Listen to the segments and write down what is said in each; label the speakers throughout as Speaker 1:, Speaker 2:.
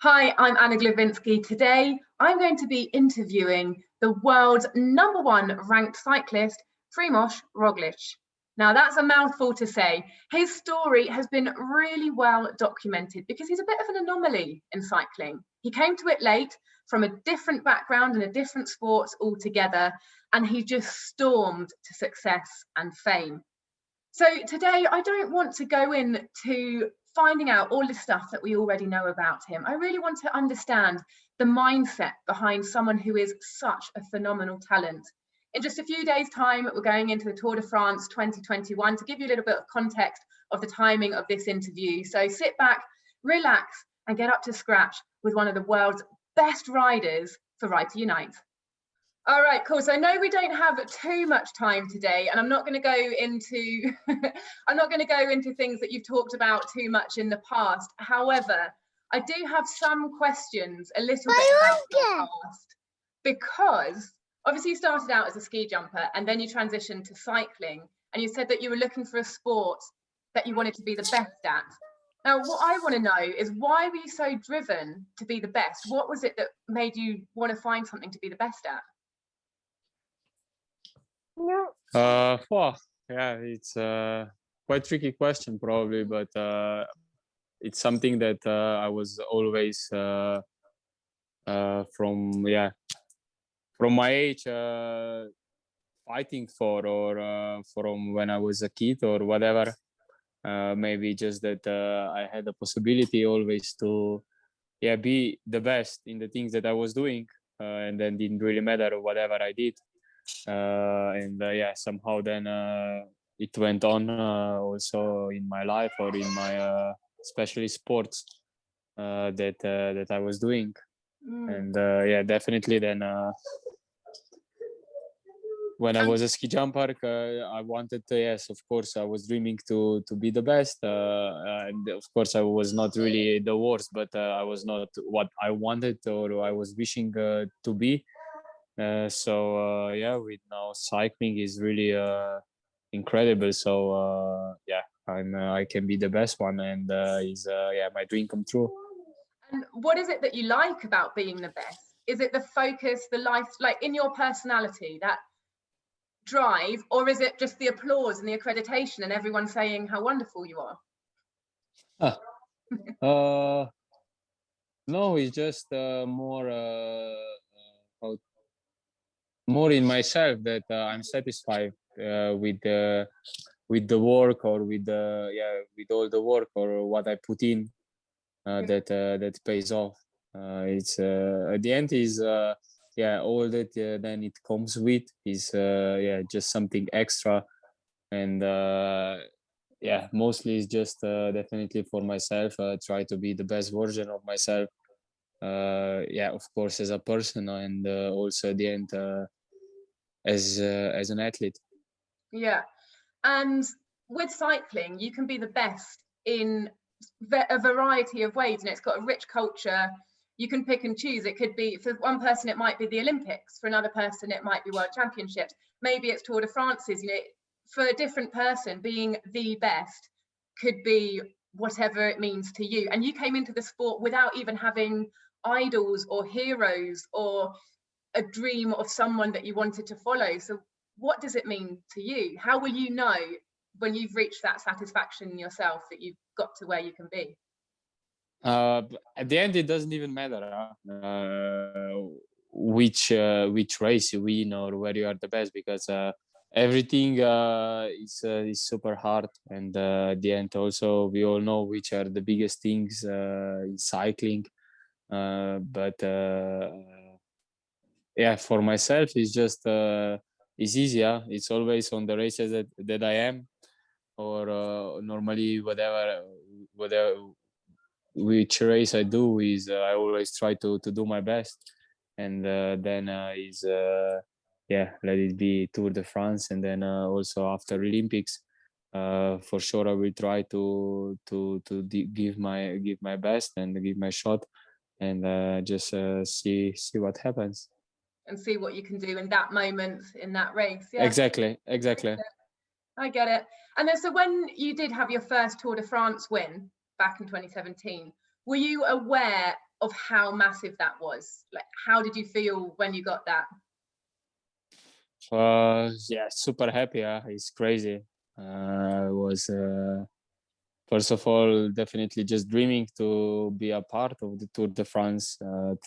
Speaker 1: Hi, I'm Anna Glavinsky. Today, I'm going to be interviewing the world's #1 ranked cyclist, Primož Roglic. Now, that's a mouthful to say. His story has been really well documented because he's a bit of an anomaly in cycling. He came to it late from a different background and a different sport altogether, and he just stormed to success and fame. So today, I don't want to go into finding out all the stuff that we already know about him. I really want to understand the mindset behind someone who is such a phenomenal talent. In just a few days' time, we're going into the Tour de France 2021 to give you a little bit of context of the timing of this interview. So sit back, relax, and get up to scratch with one of the world's best riders for Ride to Unite. All right, cool. So I know we don't have too much time today, and I'm not going to go into I'm not going to go into things that you've talked about too much in the past. However, I do have some questions a little bit about your past, because obviously you started out as a ski jumper and then you transitioned to cycling, and you said that you were looking for a sport that you wanted to be the best at. Now, what I want to know is, why were you so driven to be the best? What was it that made you want to find something to be the best at?
Speaker 2: Well, yeah, it's a quite tricky question probably, but it's something that I was always from my age fighting for, or from when I was a kid or whatever. Maybe just that I had the possibility always to be the best in the things that I was doing, and then didn't really matter whatever I did. Somehow then it went on also in my life, or in my especially sports that I was doing. And definitely then when I was a ski jumper, I wanted to, yes, of course, I was dreaming to be the best. And of course, I was not really the worst, but I was not what I wanted or I was wishing to be. With now cycling is really incredible. So I can be the best one, and is my dream come true.
Speaker 1: And what is it that you like about being the best? Is it the focus, the life, like in your personality, that drive, or is it just the applause and the accreditation and everyone saying how wonderful you are?
Speaker 2: No, it's just more in myself, that I'm satisfied with the work, or with all the work or what I put in, that pays off. It's at the end is all that then it comes with is just something extra, and mostly it's just definitely for myself. Try to be the best version of myself, of course, as a person, and also at the end as an athlete.
Speaker 1: Yeah. And with cycling, you can be the best in a variety of ways, and it's got a rich culture. You can pick and choose. It could be, for one person it might be the Olympics, for another person it might be World Championships, maybe it's Tour de France's. For a different person, being the best could be whatever it means to you. And you came into the sport without even having idols or heroes or a dream of someone that you wanted to follow. So what does it mean to you? How will you know when you've reached that satisfaction in yourself that you've got to where you can be?
Speaker 2: At the end, it doesn't even matter which race you win or where you are the best, because everything is super hard. And at the end, also, we all know which are the biggest things in cycling. For myself, it's just it's easier. It's always on the races that I am, or normally whatever which race I do, is I always try to do my best. And then let it be Tour de France, and then also after Olympics, for sure I will try to give my best and give my shot, and just see what happens.
Speaker 1: And see what you can do in that moment, in that race. Yeah.
Speaker 2: Exactly.
Speaker 1: I get it. And then, so when you did have your first Tour de France win back in 2017, were you aware of how massive that was? Like, how did you feel when you got that?
Speaker 2: Yeah, super happy. It's crazy. I was first of all definitely just dreaming to be a part of the Tour de France,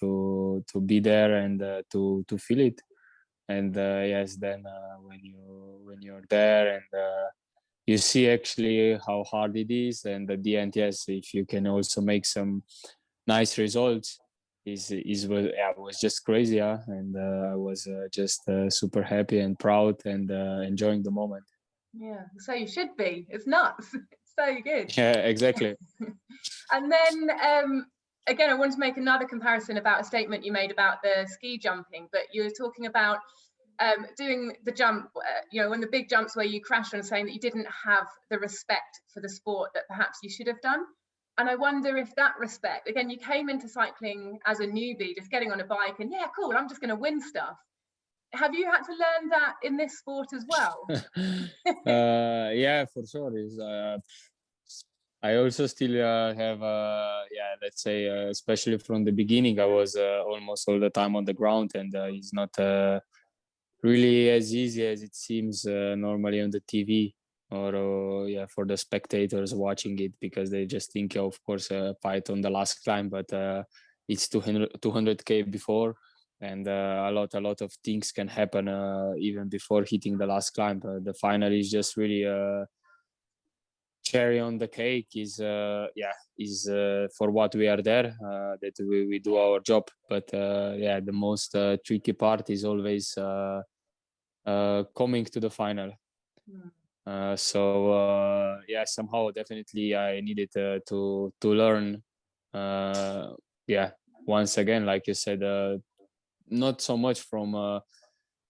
Speaker 2: to be there and to feel it. And yes, then when you're there and you see actually how hard it is, and at the end, yes, if you can also make some nice results, yeah, it was just crazy, yeah. And I was just super happy and proud and enjoying the moment.
Speaker 1: Yeah, so you should be. It's nuts. It's so good.
Speaker 2: Yeah, exactly.
Speaker 1: And then again, I wanted to make another comparison about a statement you made about the ski jumping, but you were talking about doing the jump, you know, when the big jumps where you crashed, and saying that you didn't have the respect for the sport that perhaps you should have done. And I wonder if that respect, again, you came into cycling as a newbie, just getting on a bike and yeah, cool, I'm just going to win stuff. Have you had to learn that in this sport as well?
Speaker 2: Yeah, for sure. I also still have, yeah, let's say, especially from the beginning, I was almost all the time on the ground, and it's not really as easy as it seems normally on the TV, or yeah, for the spectators watching it, because they just think, of course, a fight on the last climb, but it's 200K before, and a lot of things can happen even before hitting the last climb. The final is just really cherry on the cake. Is yeah, is for what we are there, that we do our job. But yeah, the most tricky part is always coming to the final. So yeah, somehow definitely I needed to learn, yeah, once again, like you said, not so much from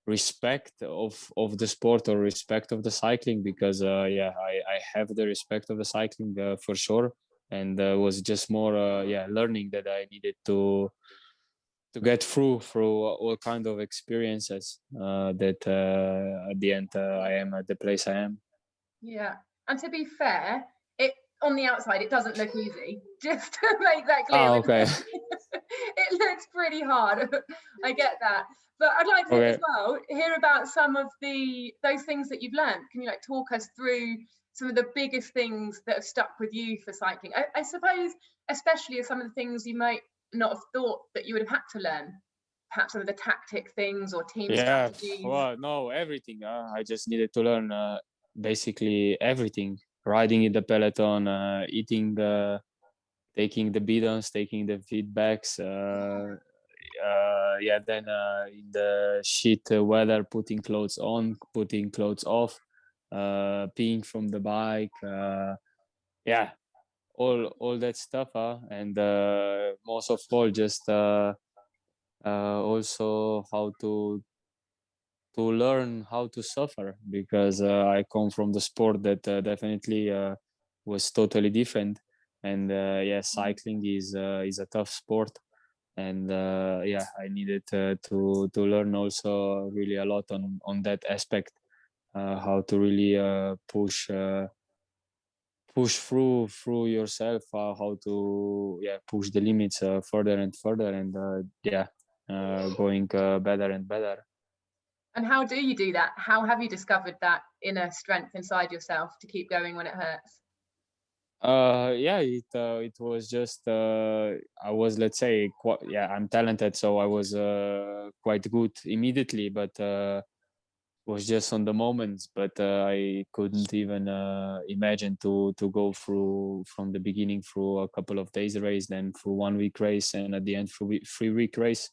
Speaker 2: respect of the sport or respect of the cycling, because yeah, I have the respect of the cycling for sure, and was just more yeah, learning that I needed to get through all kind of experiences, that at the end I am at the place I am.
Speaker 1: Yeah, and to be fair, it on the outside it doesn't look easy. Just to make that clear,
Speaker 2: Okay.
Speaker 1: it looks pretty hard. I get that, but I'd like to
Speaker 2: Okay.
Speaker 1: as well hear about some of those things that you've learned. Can you like talk us through some of the biggest things that have stuck with you for cycling? I suppose, especially some of the things you might not have thought that you would have had to learn. Perhaps some of the tactic things or team
Speaker 2: Yeah,
Speaker 1: strategies.
Speaker 2: well, no, everything. I just needed to learn basically everything. Riding in the peloton, eating, taking the bidons, taking the feedbacks. Yeah, then in the shit weather, putting clothes on, putting clothes off, peeing from the bike. Yeah, all that stuff. And most of all, just also how to learn how to suffer, because I come from the sport that definitely was totally different, and yeah, cycling is a tough sport, and yeah, I needed to learn also really a lot on that aspect, how to really push through yourself, how to, yeah, push the limits further and further, and yeah, going better and better.
Speaker 1: And how do you do that? How have you discovered that inner strength inside yourself to keep going when it hurts?
Speaker 2: Yeah, it was just I was, let's say, quite, yeah, I'm talented, so I was quite good immediately, but was just on the moments. But I couldn't even imagine to go through from the beginning through a couple of days race, then through 1 week race, and at the end through 3 week race.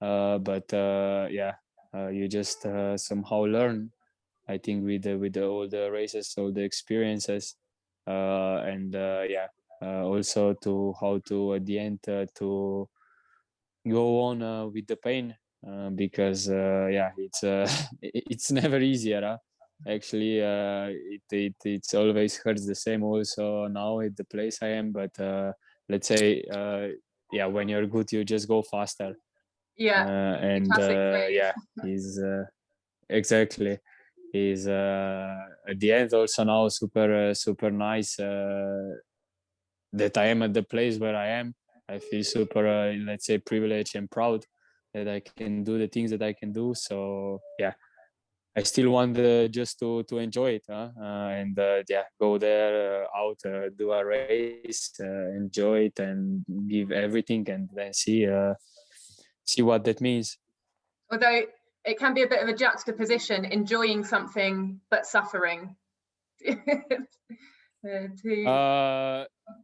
Speaker 2: But yeah, you just somehow learn, I think, with all the races, all the experiences, and yeah, also to how to at the end to go on with the pain, because yeah, it's it's never easier. Actually, it's always hurts the same. Also now at the place I am, but let's say, yeah, when you're good, you just go faster,
Speaker 1: Yeah, the
Speaker 2: and
Speaker 1: classic phrase.
Speaker 2: yeah, is exactly, is at the end also now super super nice that I am at the place where I am, I feel super, let's say, privileged and proud that I can do the things that I can do. So yeah, I still want just to enjoy it, and yeah, go there out, do a race, enjoy it, and give everything, and then see what that means.
Speaker 1: Although it can be a bit of a juxtaposition, enjoying something but suffering.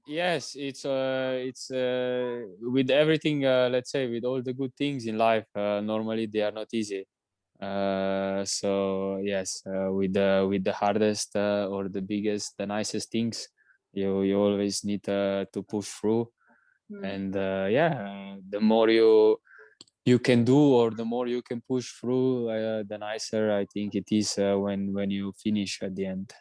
Speaker 2: Yes, it's with everything. Let's say with all the good things in life, normally they are not easy. So yes, with the hardest or the biggest, the nicest things, you always need to push through. And yeah, the more you can do, or the more you can push through, the nicer I think it is when you finish at the end.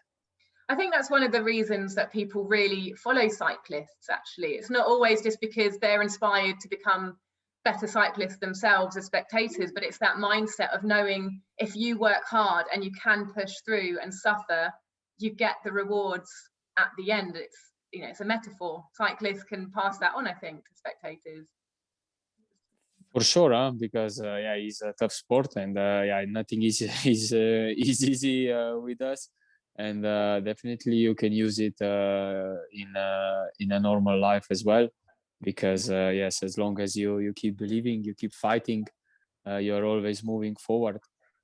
Speaker 1: I think that's one of the reasons that people really follow cyclists, actually. It's not always just because they're inspired to become better cyclists themselves as spectators, but it's that mindset of knowing if you work hard and you can push through and suffer, you get the rewards at the end. It's a metaphor. Cyclists can pass that on, I think, to spectators.
Speaker 2: For sure, because yeah, it's a tough sport, and yeah, nothing is easy with us, and definitely you can use it in a normal life as well, because yes, as long as you keep believing, you keep fighting, you're always moving forward.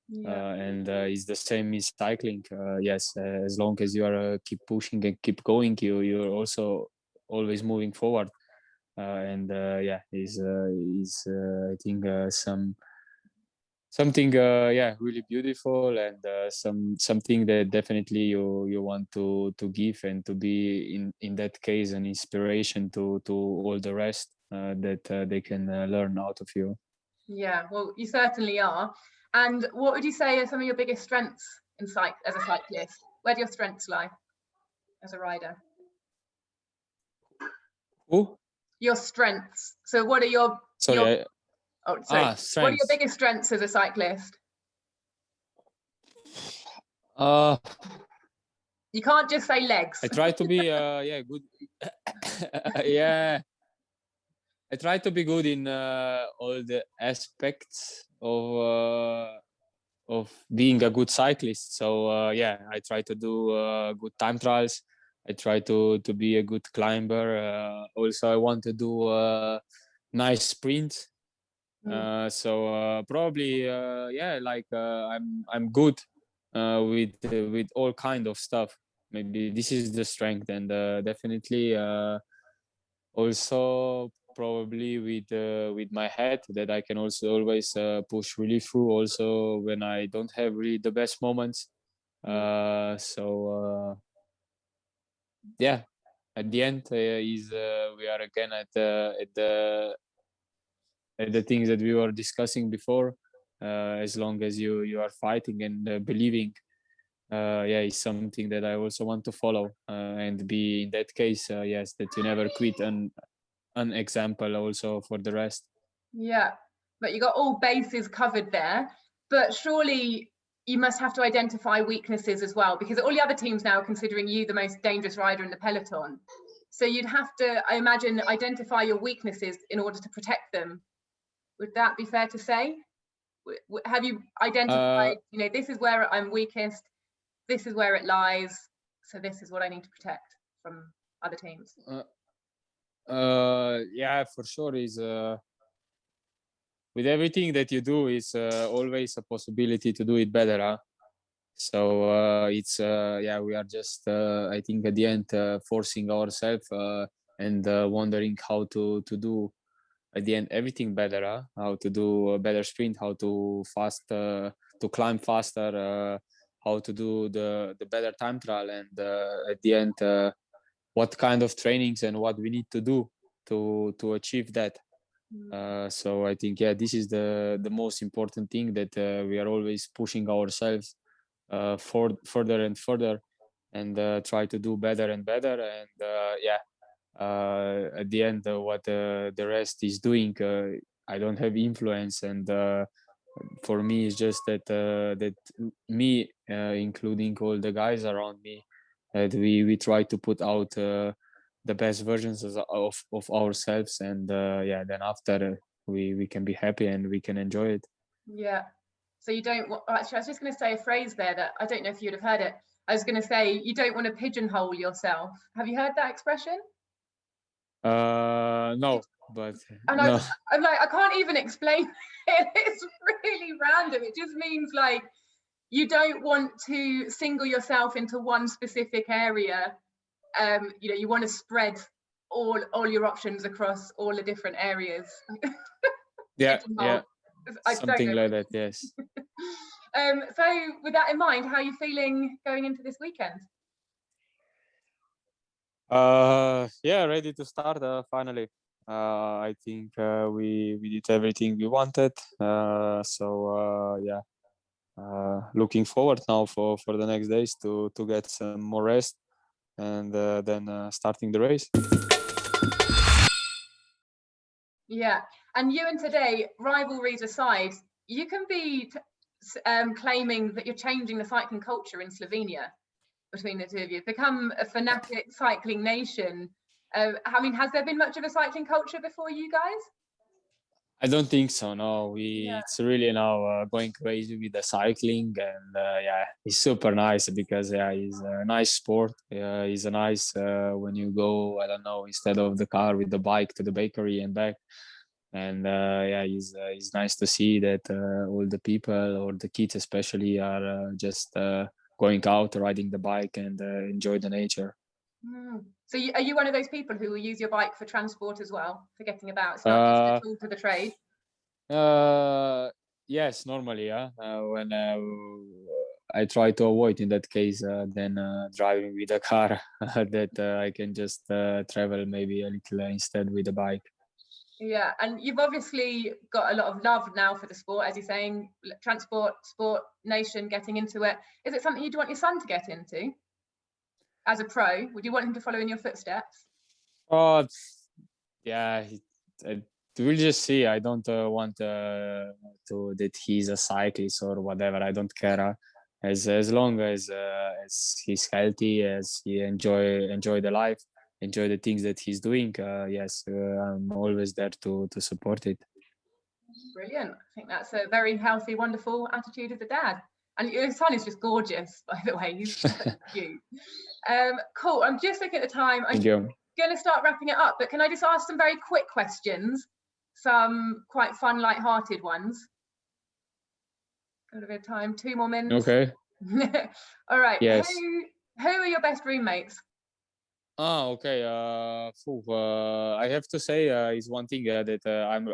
Speaker 2: And it's the same in cycling. Yes, as long as you are keep pushing and keep going, you're also always moving forward. And yeah, is I think something yeah, really beautiful, and something that definitely you want to give, and to be in that case an inspiration to all the rest, that they can learn out of you.
Speaker 1: Yeah, well, you certainly are. And what would you say are some of your biggest strengths as a cyclist? Where do your strengths lie as a rider?
Speaker 2: Who?
Speaker 1: Your strengths. So what are your
Speaker 2: Sorry.
Speaker 1: what are your
Speaker 2: Strengths.
Speaker 1: biggest strengths as a cyclist? You can't just say legs.
Speaker 2: I try to be yeah, good. Yeah, I try to be good in all the aspects of being a good cyclist. So yeah, I try to do good time trials. I try to be a good climber. Also, I want to do nice sprints. So probably yeah, like I'm good with all kind of stuff. Maybe this is the strength, and definitely also probably with my head, that I can also always push really through, also when I don't have really the best moments. So yeah, at the end is we are again at the things that we were discussing before. As long as you are fighting and believing, yeah, it's something that I also want to follow, and be in that case, yes, that you never quit, an example also for the rest.
Speaker 1: Yeah, but you got all bases covered there. But surely you must have to identify weaknesses as well, because all the other teams now are considering you the most dangerous rider in the peloton. So you'd have to, I imagine, identify your weaknesses in order to protect them. Would that be fair to say? Have you identified, this is where I'm weakest, this is where it lies, so this is what I need to protect from other teams?
Speaker 2: Yeah, for sure. Is with everything that you do, is always a possibility to do it better, huh? So it's yeah, we are just I think at the end forcing ourselves, and wondering how to do at the end everything better, huh? How to do a better sprint, how to to climb faster, how to do the better time trial, and at the end what kind of trainings and what we need to do to achieve that. So I think, yeah, this is the most important thing, that we are always pushing ourselves for further and further, and try to do better and better, and yeah, at the end what the rest is doing, I don't have influence, and for me it's just that me, including all the guys around me, that we try to put out the best versions of ourselves, and yeah, then after we can be happy and we can enjoy it.
Speaker 1: Yeah. So you don't actually, I was just going to say a phrase there that I don't know if you'd have heard it. I was going to say you don't want to pigeonhole yourself. Have you heard that expression?
Speaker 2: No, but
Speaker 1: And
Speaker 2: no.
Speaker 1: I'm like, I can't even explain it. It's really random. It just means like you don't want to single yourself into one specific area. You know, you want to spread all your options across all the different areas.
Speaker 2: Yeah,
Speaker 1: Pigeonhole. I don't
Speaker 2: something
Speaker 1: know.
Speaker 2: like that. Yes.
Speaker 1: So with that in mind, how are you feeling going into this weekend?
Speaker 2: Yeah, ready to start finally. I think we did everything we wanted. So yeah, looking forward now for the next days to get some more rest, and then starting the race.
Speaker 1: Yeah, and you and Today, rivalries aside, you can be claiming that you're changing the cycling culture in Slovenia between the two of you. Become a fanatic cycling nation. I mean, has there been much of a cycling culture before you guys?
Speaker 2: I don't think so. No,
Speaker 1: Yeah.
Speaker 2: it's really now going crazy with the cycling, and yeah, it's super nice because yeah, it's a nice sport. Yeah, it's a nice when you go, I don't know, instead of the car with the bike to the bakery and back, and yeah, it's nice to see that all the people or the kids especially are just going out riding the bike and enjoy the nature.
Speaker 1: So are you one of those people who will use your bike for transport as well, for getting about? It's not just a tool to the trade.
Speaker 2: Yes, normally, yeah. When I try to avoid in that case, then driving with a car, that I can just travel maybe a little instead with a bike.
Speaker 1: Yeah, and you've obviously got a lot of love now for the sport, as you're saying, transport, sport, nation, getting into it. Is it something you'd want your son to get into as a pro? Would you want him to follow in your footsteps?
Speaker 2: Oh, yeah. We'll just see. I don't want to that he's a cyclist or whatever. I don't care. As long as he's healthy, as he enjoy the life, enjoy the things that he's doing. Yes, I'm always there to support it.
Speaker 1: Brilliant. I think that's a very healthy, wonderful attitude of the dad. And your son is just gorgeous, by the way. He's so cute. Cool. I'm just looking at the time. I'm going to start wrapping it up, but can I just ask some very quick questions? Some quite fun, light-hearted ones. Got a bit of time. 2 more minutes.
Speaker 2: Okay.
Speaker 1: All right.
Speaker 2: Yes.
Speaker 1: Who are your best roommates?
Speaker 2: Okay. I have to say, is one thing that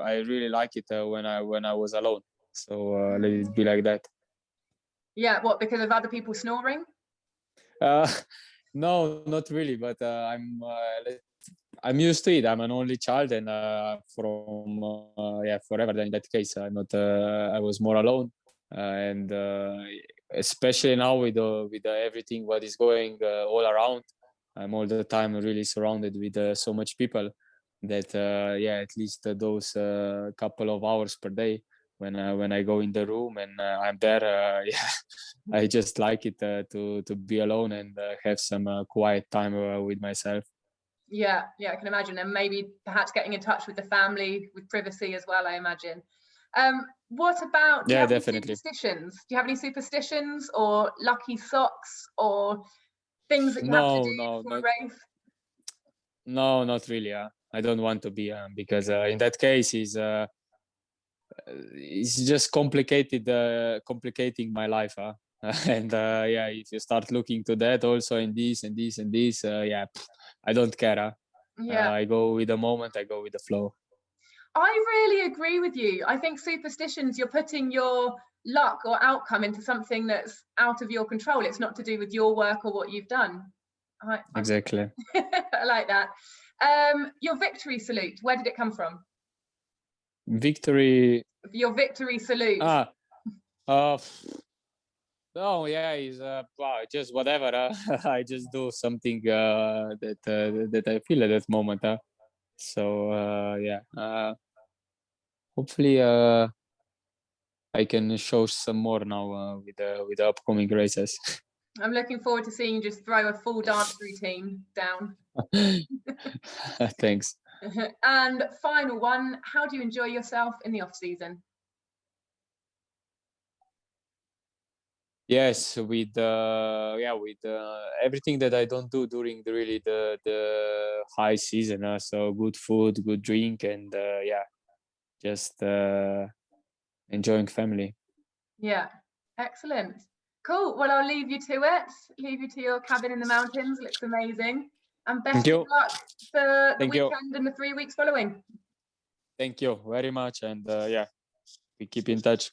Speaker 2: I really like it when I was alone. So let it be like that.
Speaker 1: Yeah. What? Because of other people snoring?
Speaker 2: No, not really. But I'm used to it. I'm an only child, and from yeah, forever. Then in that case, I'm not. I was more alone, and especially now with everything what is going all around, I'm all the time really surrounded with so much people that yeah, at least those couple of hours per day when I go in the room and I'm there, yeah, I just like it to be alone and have some quiet time with myself.
Speaker 1: Yeah, I can imagine, and maybe perhaps getting in touch with the family with privacy as well, I imagine. What about, do you have any superstitions? Do you have any superstitions or lucky socks or things that you have to do before a race?
Speaker 2: No, not really. I don't want to be because in that case it's just complicating my life. And yeah, if you start looking to that also in this and this and this, yeah, I don't care.
Speaker 1: Yeah,
Speaker 2: I go with the moment. I go with the flow.
Speaker 1: I really agree with you. I think superstitions, you're putting your luck or outcome into something that's out of your control. It's not to do with your work or what you've done.
Speaker 2: Exactly.
Speaker 1: I like that. Your victory salute, where did it come from?
Speaker 2: Victory.
Speaker 1: Your victory salute.
Speaker 2: No, yeah, it's wow, just whatever. I just do something that I feel at that moment. So yeah, hopefully I can show some more now with the upcoming races.
Speaker 1: I'm looking forward to seeing you just throw a full dance routine down.
Speaker 2: Thanks.
Speaker 1: And final one, how do you enjoy yourself in the off season?
Speaker 2: Yes, with everything that I don't do during the high season. So good food, good drink, and just enjoying family.
Speaker 1: Yeah, excellent. Cool. Well, I'll leave you to it. Leave you to your cabin in the mountains. Looks amazing. And best
Speaker 2: Thank
Speaker 1: of
Speaker 2: you.
Speaker 1: luck for the
Speaker 2: Thank you.
Speaker 1: weekend and the 3 weeks following.
Speaker 2: Thank you very much, and we keep in touch.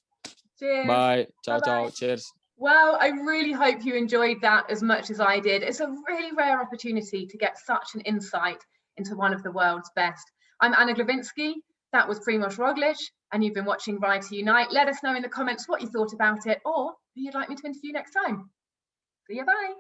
Speaker 1: Cheers.
Speaker 2: Bye. Ciao,
Speaker 1: Bye-bye.
Speaker 2: ciao. Cheers.
Speaker 1: Well, I really hope you enjoyed that as much as I did. It's a really rare opportunity to get such an insight into one of the world's best. I'm Anna Glavinsky. That was Primoz Roglic, and you've been watching Ride to Unite. Let us know in the comments what you thought about it or who you'd like me to interview next time. See you, bye.